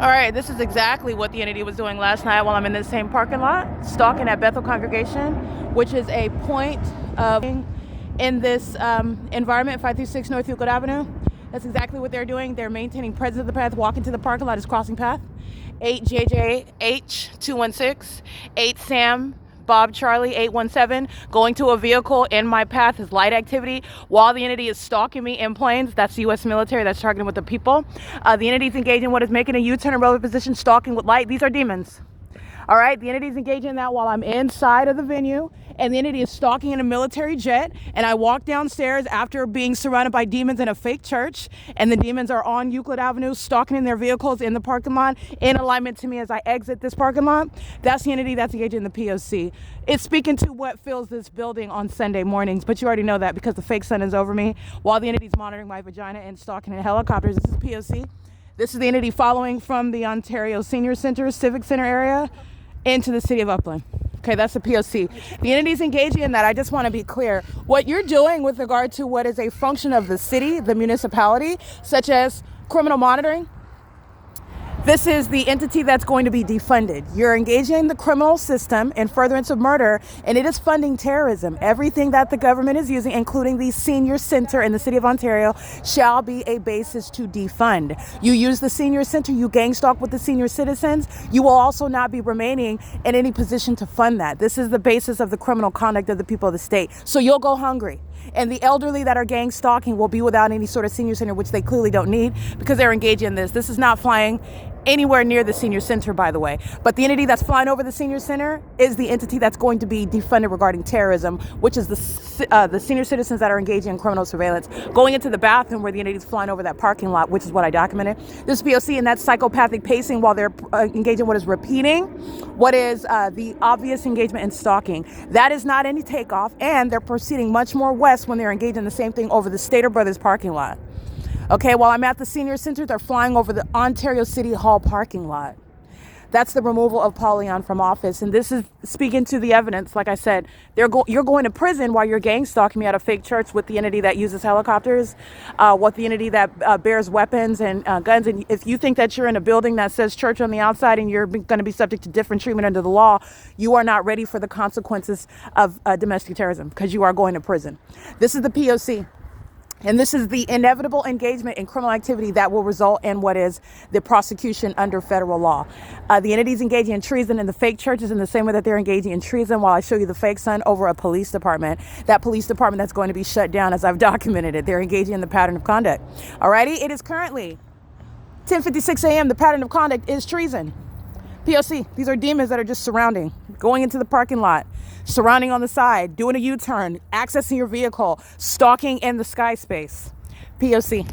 All right, this is exactly what the entity was doing last night while I'm in the same parking lot, stalking at Bethel Congregation, which is a point of in this environment, 536 North Euclid Avenue. That's exactly what they're doing. They're maintaining presence of the path, walking to the parking lot is crossing path. 8JJH216, 8 Sam Bob Charlie 817, going to a vehicle in my path is light activity while the entity is stalking me in planes. That's the U.S. military that's targeting with the people. The entity is engaging what is making a U-turn in relevant position, stalking with light. These are demons. All right, the entity is engaging in that while I'm inside of the venue, and the entity is stalking in a military jet, and I walk downstairs after being surrounded by demons in a fake church, and the demons are on Euclid Avenue, stalking in their vehicles in the parking lot, in alignment to me as I exit this parking lot. That's the entity that's engaging in the P.O.C. It's speaking to what fills this building on Sunday mornings, but you already know that because the fake sun is over me, while the entity's monitoring my vagina and stalking in helicopters. This is P.O.C. This is the entity following from the Ontario Senior Center, Civic Center area, into the city of Upland. Okay, that's the P.O.C. The entity's engaging in that. I just want to be clear. What you're doing with regard to what is a function of the city, the municipality, such as criminal monitoring, this is the entity that's going to be defunded. You're engaging the criminal system in furtherance of murder, and it is funding terrorism. Everything that the government is using, including the senior center in the city of Ontario, shall be a basis to defund. You use the senior center, you gang stalk with the senior citizens, you will also not be remaining in any position to fund that. This is the basis of the criminal conduct of the people of the state. So you'll go hungry. And the elderly that are gang stalking will be without any sort of senior center, which they clearly don't need because they're engaged in this. This is not flying anywhere near the senior center, by the way. But the entity that's flying over the senior center is the entity that's going to be defunded regarding terrorism, which is the senior citizens that are engaging in criminal surveillance. Going into the bathroom where the entity is flying over that parking lot, which is what I documented. This P.O.C. and that psychopathic pacing while they're engaging what is repeating, what is the obvious engagement in stalking. That is not any takeoff, and they're proceeding much more west when they're engaged in the same thing over the Stater Brothers parking lot. Okay, while I'm at the senior center, they're flying over the Ontario City Hall parking lot. That's the removal of Paul Leon from office. And this is speaking to the evidence. Like I said, you're going to prison while you're gang stalking me at a fake church with the entity that uses helicopters, with the entity that bears weapons and guns. And if you think that you're in a building that says church on the outside and you're going to be subject to different treatment under the law, you are not ready for the consequences of domestic terrorism because you are going to prison. This is the P.O.C. And this is the inevitable engagement in criminal activity that will result in what is the prosecution under federal law. The entities engaging in treason in the fake churches in the same way that they're engaging in treason while I show you the fake sun over a police department. That police department that's going to be shut down as I've documented it. They're engaging in the pattern of conduct. Alrighty, it is currently 10:56 a.m. The pattern of conduct is treason. P.O.C. These are demons that are just surrounding, going into the parking lot, surrounding on the side, doing a U-turn, accessing your vehicle, stalking in the sky space. P.O.C.